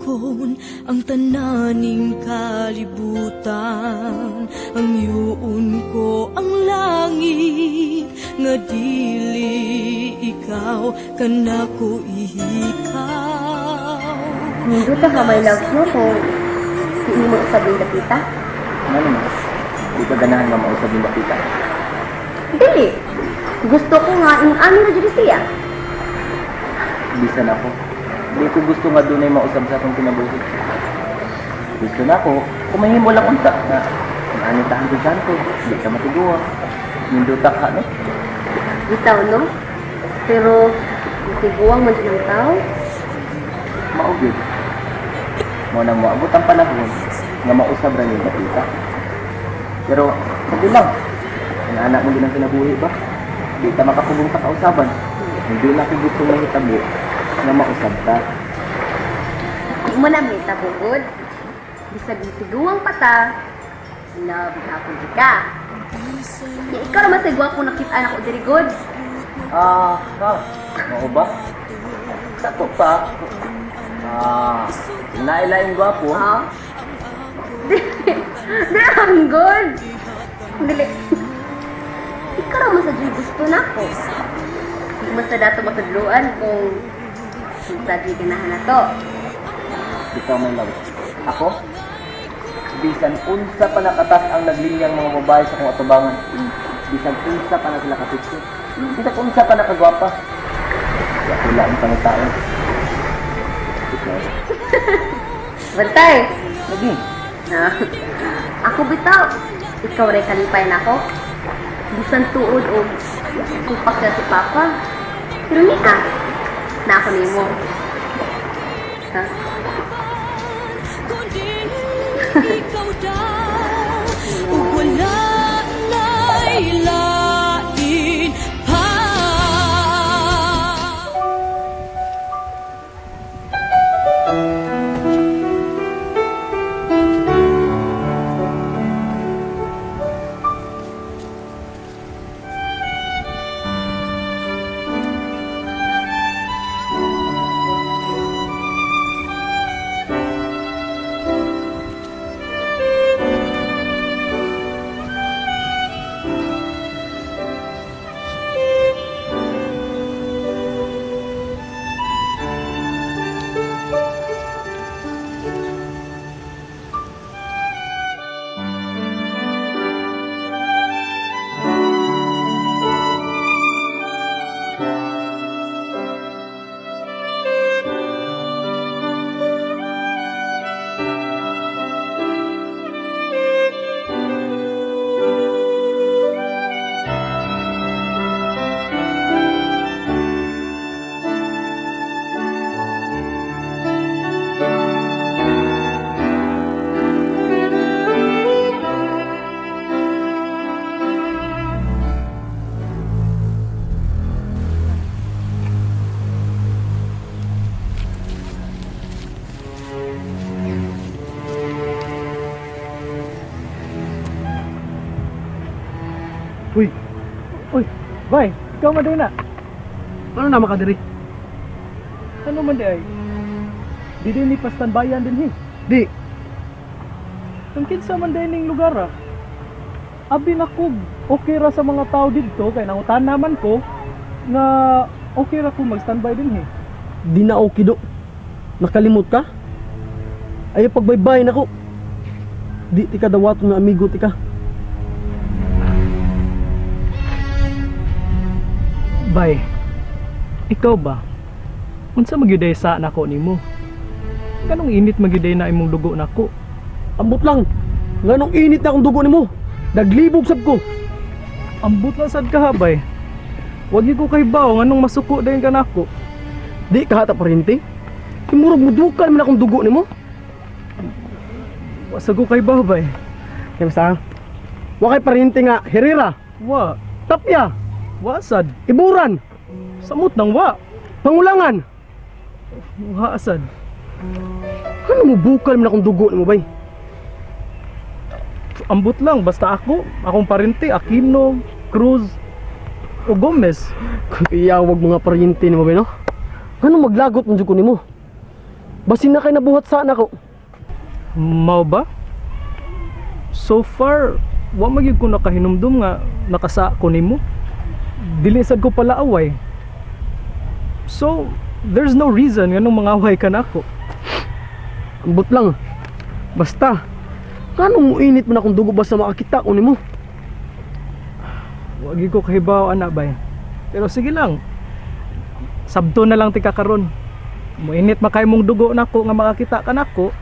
kon ang tananing kalibutan. Ang yuon ko ang langit nga dili ikaw kanako ihikaw. Nindot ka may love mo kung hindi mo usabing dapita? Ano mo? Di ba ganahan nga mausap yung bakita? Dili. Gusto ko nga yung ano na dyan siya. Bisan ako. Hindi ko gusto nga doon ay mausap sa akong kinabuhi. Gusto na ako, kumahimo lang unta na kung anong tahan ko dyan ko, hindi ka matiguwa. Nindutak ka, no? Bitaw, no? Pero, matiguang man siya ng tao. Maugid. Mo nang moabot ang panahon nga mausap rin yung bakita. Pero, sabi lang, ang anak mo din ang kinabuhi ba? Hindi ka makakubong sa kausaban. Hindi na ako gusto mahitabo na mausap ka. Di mo na may tabugod. Bisag tiguang pata, love na ako ka. Di ikaw naman sa gwapo nakita anak ko diri good. Mao ba? Sato pa. Nailaing gwapo. Ha? Di ang good. Dili. Ikaw naman sa dyan gusto na ko. Di mo sa dato matudluan kung sa dyan ganahan na to. Ikaw may love. Ako? Bisan unsa pa nakatas ang naglinyang mga babae sa kong atubangan. Bisan unsa pa na sila kapitso. Bisan unsa pa nakagwapa. Wala ang pangitaon. Bantay! Lagi. Ako bitaw. Ikaw rin kalipay na ako. Bisan tuod o kupak siya si Papa. Pero niya, na ako nimo. Ha? Ikaw daw, wala na'y lain pa. Uy! Uy! Bay! Ikaw man din na! Ano na makadiri? Ano man di ay? Di din ni pastanbayan din Di! Ang kinsa man din ning lugar Abi na ko, okay ra sa mga tao dito kay nangutan naman ko nga okay ra ko mag-standby din Di na okay do. Nakalimot ka? Ayaw pagbaybay na ko. Di tika dawaton nga amigo tika. Bay, ikaw ba? Unsa magyuday sa nako nimo? Kanong init magyuday na imong dugo nako? Ambot lang. Nganong init na akong dugo nimo. Naglibog sab ko. Ambot lang sad ka ha, bay. Wag ko kay baw nganong masuko dayon ka nako. Di ka hata parinti. Imurog mudukan man akong dugo nimo. Wasago kay baw, bay. Kaya basta. Wa kay parinti nga Herrera, Wa, Tapia, wasad. Iburan, Samot nang wa. Pangulangan. Wa asad. Ano mo bukal man akong dugo nimo bay? Ambot lang basta akong parente, Aquino, Cruz o Gomez. Iyawag mga parinti nimo bay no? Ano maglagot man jud ko nimo? Basin na kay nabuhat sa anak ko. Mao ba? So far, wa magyud ko nakahinumdum nga nakasa ko nimo. Dili sad ko pala away. So, there's no reason nga nung mangaway ka nako. Ambot lang. Basta, kanong muinit mo na kung dugo ba sa makakita ko nimo? Wagi ko kahibaw ana bay. Pero sige lang. Sabto na lang tika karon. Muinit makay mong dugo nako nga makakita ka nako.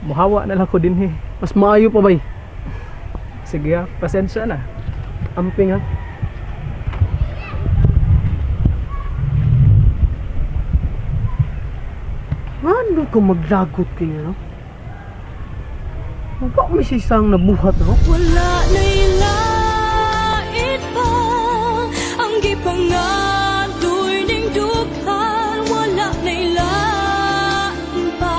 Muhawa na lang ko dinhi. Mas maayo pa bay. Sige ha, pasensya na. Amping ha. Ano ko maglagot kayo, no? Baka may sisang nabuhat, no? Wala na'y lait pa ang gipangadoy ning dughan. Wala na'y lain pa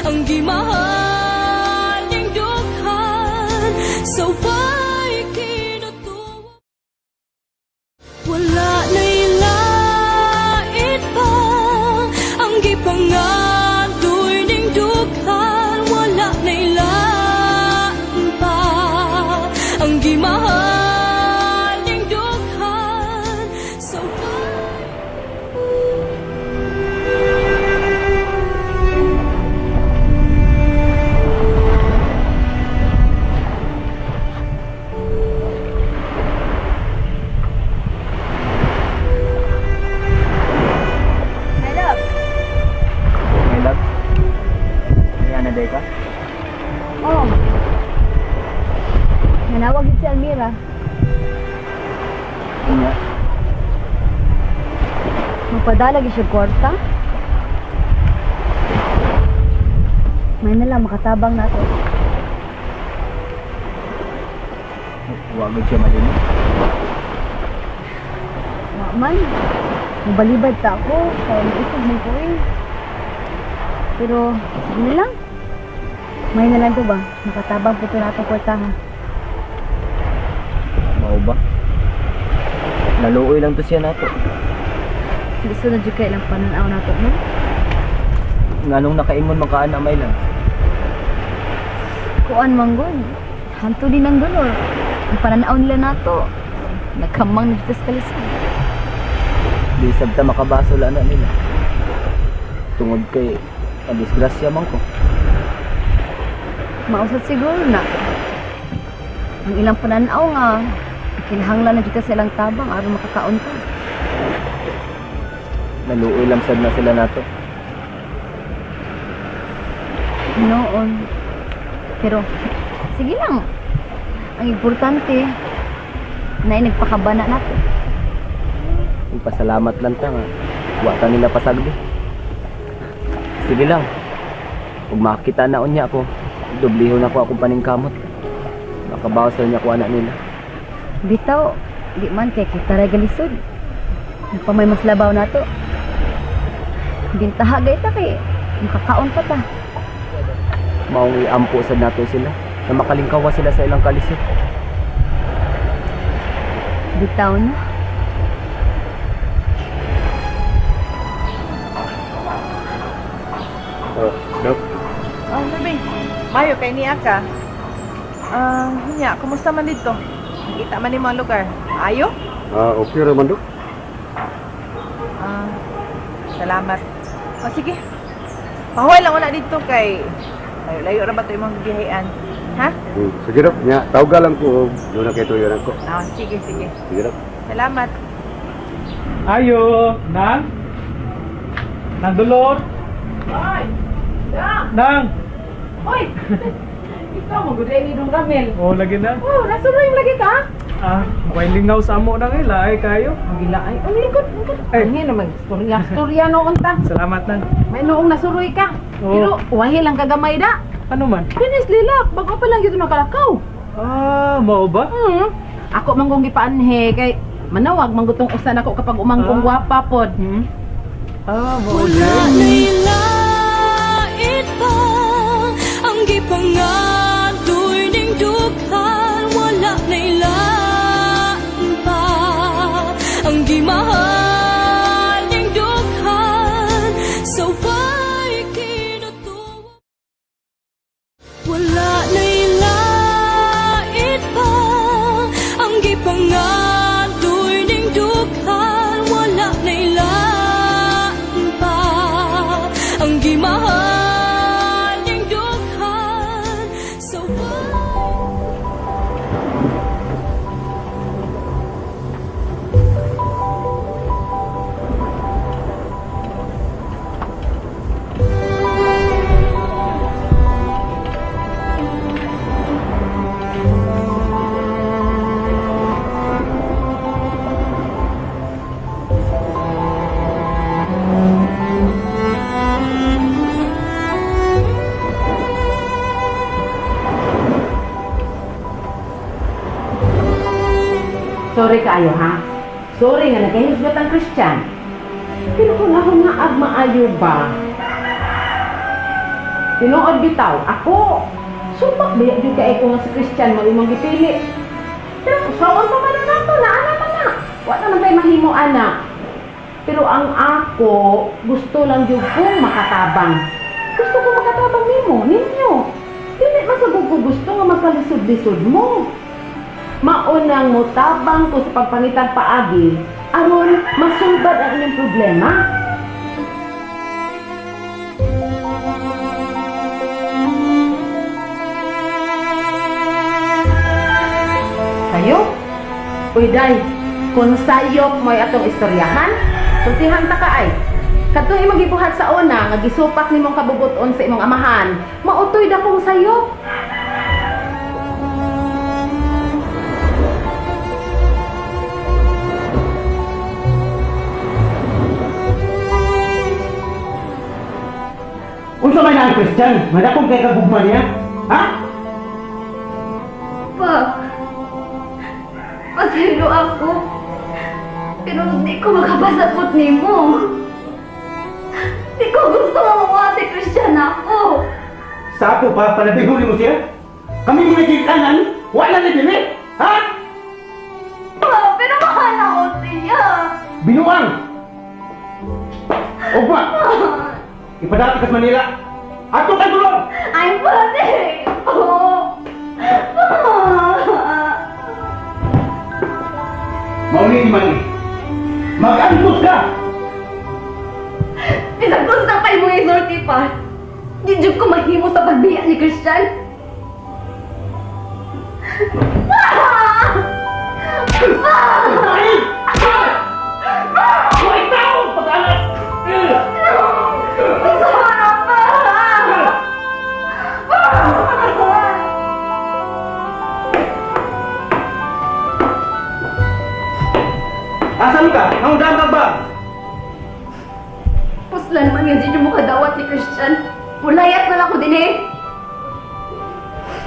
ang gimahal ning dughan. So why kinutuwa? Wala na'y lait pa ang gipangadoy ning dughan. Wala na'y lain pa ang gimahal ning dughan. So Hello. My love. Kaya na day ka? Oh. Nanawag yun si Almira. Nga. Magpadala gyud siya kwarta. May nalang makatabang nato. Huwag siya malinis. Wa man. Mabalibad ta ako. Kaya naisog mo ko eh. Pero, sige na lang. May na lang to ba? Makatabang po ito nato kwarta ha. Mao ba? Naluoy lang to siya nato. Gusto na dyan kayo lang pananaw nato no? Nganong nakaingon makaana may lang. Kuan manggod. Hanto din ang dolor. Ang pananaw nila nato. Nagkamang na dito sa kalisan. Di sabta makabasol ana nila. Tungod kay ang disgrasya man ko. Mausad siguro na. Ang ilang pananaw nga. Kinahanglan na dito sa ilang tabang aron makakaon ka. Naluoy lang sad na sila nato. Noon. Pero, sige lang. Ang importante, na nagpakabana nato. Pasalamat lang ta nga. Wata nila pasagdi. Sige lang. Kung makita na niya ako, dublihon ako akong paningkamot. Makabawas na niya ko anak nila. Bitaw, di man kay kita regalisod. Pamay mas labaw nato. Bintaha gay ta kay makakaon pa ta. Maong iampo sad nato sila na makalingkawa sila sa ilang kalisod. Bitaw na. Dok. Oh, sabi. Mayo kay niya ka. Nya, kumusta man dito? Nakita man ni mga lugar. Ayo? Okay raman, Dok. Salamat. O sige. Pahuway lang una dito kay layo-layo ra ba ito yung mga biyahean. Ha? Sige, Dok. Nya, tawga lang ko. Doon na kayo tuyo ko. Sige, sige. Sige, Dok. Salamat. Ayo, Nang. Nang Dolor. Nang. Hoy! Ikaw mo gud ni dong Ramel. Oh, lagi na. Oh, nasuroy lagi ka? Mukhang lingaw sa amo nang ila ay kayo. Magila ay, likod. Ay. Ay, naman. Storya no unta. Salamat Nang. May noong nasuroy ka. Oo. Pero wahi lang kagamay da. Ano man? Finish lilak. Bago pa lang yun nakalakaw. Mao ba? Ako man kong gipaanhe kay manawag manggutong usan ako kapag umangkong gwapa pod. Mao wala na'y lait pa ang gipangadoy ning dughan. Wala na'y lain pa ang gimahal ning dughan. So why kaayo ha. Sorry nga nagahusgot ang Christian. Pero kung ako nga maayo ba? Tinuod bitaw, ako sumak biya jud kay ko nga si Christian mo imong gipili. Pero sawon pa man nato na ana man na. Wa na may mahimo ana. Pero ang ako gusto lang jud kong makatabang. Gusto ko makatabang nimo, ninyo. Dili masugod ko gusto nga magkalisod-lisod mo. Maunang mo tabang ko sa pagpangitang paagi aron masulbad ang inyong problema. Sayop? Uy, day, kung sayop mo'y atong istoryahan, sultihan ta ka ay. Kadtong imong gibuhat sa una, nga gisupak nimong kabubuton sa imong amahan, mautoy da kong sayop. Unsa may na ang Christian? Madakong kay kagugma niya? Ha? Pa, pasaylo ako. Pero hindi ko makapasabot nimo. Di ko gusto mamuha si Christian ako. Sa ato pa, panabihuli mo siya? Kami mga kikanan, wala na dili? Ha? Pa, pero mahal ako siya. Binuang! Ugma! Ipadati ka sa Manila. Ato kay dulong! Ay, pwede. Oh. Mauli man eh. Mag-antos ka! Bisag kung sa kayo mong isorti pa, di jud ko mahimo sa pagbiya ni Christian. Bakit? Huwag tao! Pag-alas! Masama pa! Asan ka? Ang damag ba? Puslan man yun din yung mukadawat ni Christian. Pulayat na lang ko din eh.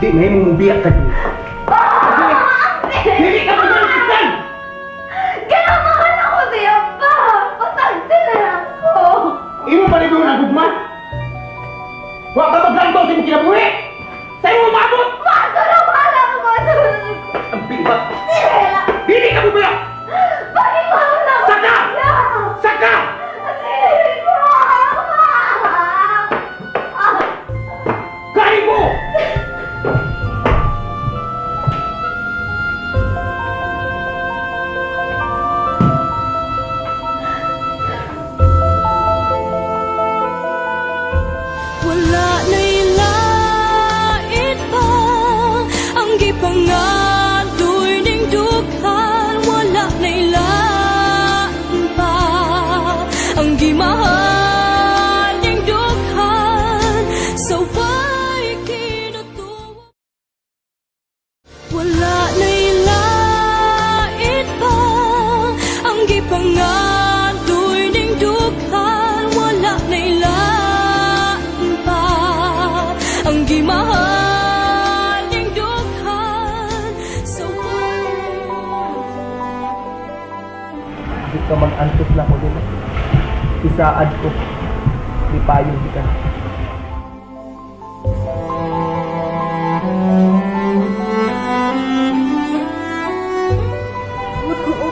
Di, may mong biyak ka din. Hindi ka pa dyan, Christian! Ganamahan ako siya pa! Pasagti na ako! Imo pa rin ang gugma? Huwag ka maglantaw sa mong kinabuhi! Sa'yo mo umabot! Mato na bahala ko mga sarili ko! Ang bigat! Sila! Hindi ka bubiyak! Bakit mahal ako Saka! siya? Saka! Sili ko! Kain mo! Wala na'y lait pa ang gipangatoy ning dughan. Wala na'y lain pa ang gimahal ning dughan. Sa way kinutuwa wala na'y lait pa ang gipangatoy ning dughan. Wala na'y lain pa ang gimahal ning dughan. Sa Di ka mag-antos lang ko din. Isaad ko. Di payong di ka.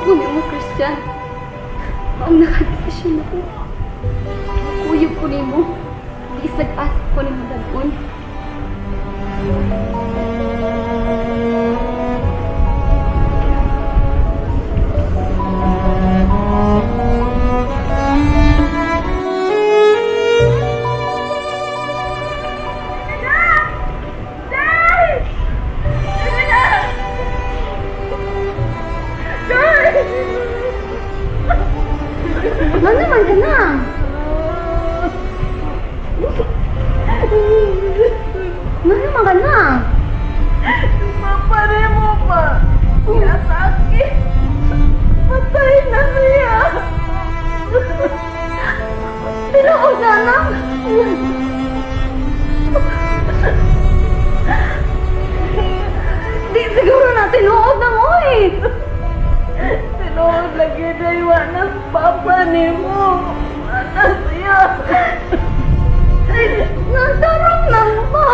Ako ni mo, Christian. Ang nakadesisyon ako. Kuyog ko ni mo. Di isag-asa ko ni mo dagon. Ano naman ka na? Ano naman ka na? Mapare mo pa. Kaya sakit. Patay na siya. Tinuod na anak. Di siguro na tinuod na mo eh. Tinuod lagi na iwan ng papa ni mo. Ano siya? Nadarong lang ba?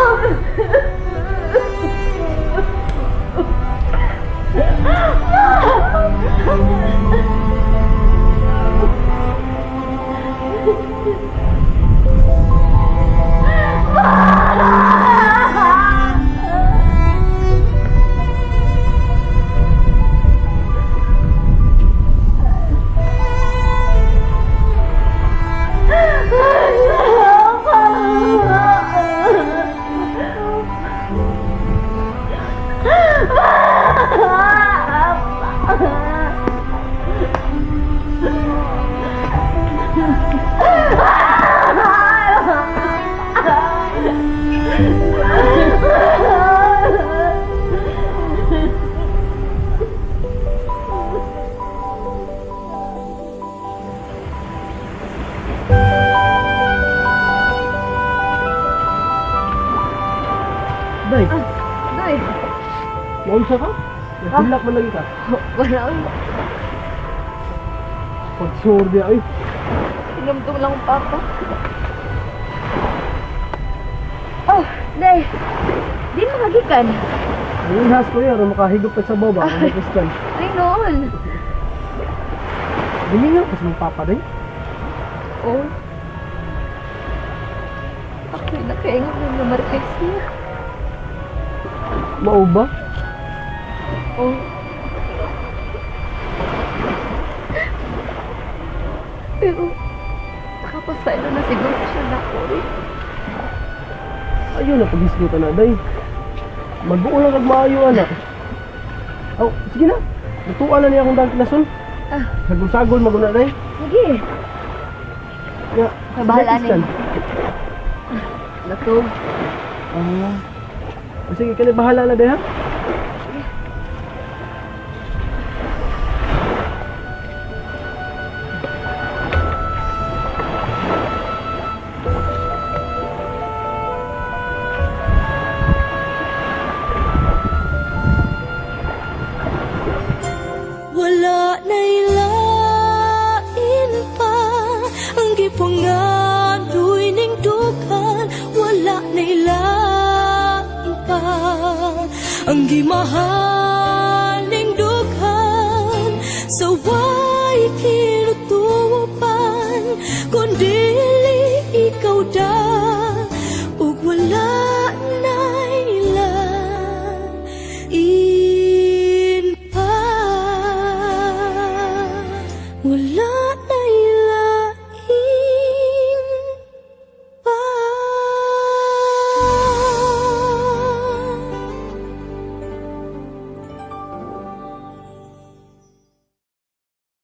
Day, Day, maunsa ka? Nagsilak man lagi ka. wala ay. Pag-sure di ay. Tinumdum lang ang papa. Oh, Day. Di mo magikan. Ang ihas ko yun, makahigop pa sa baba. Ano Christian? Ay, noon. Dili nga, kasi mong papa day. Oh. Ako'y nakaingat ng namarkes niya. Mao ba? Oh. Pero, nakapasaylo na siguro siya na ako eh. Ayun na, pag-isluta na day. Mag-uo lang kag maayo anak. Aw, sige na. Natuan na niya akong dang kinasun. Ah. Sagol-sagol maguna day. Sige. Ya, Bahala Christian. Natog. Ah. Sige, kani bahala na day ha. Wala na'y lain pa ang gipangadoy ning dukan. Wala na'y lain pa ang gimahal ning dukan sa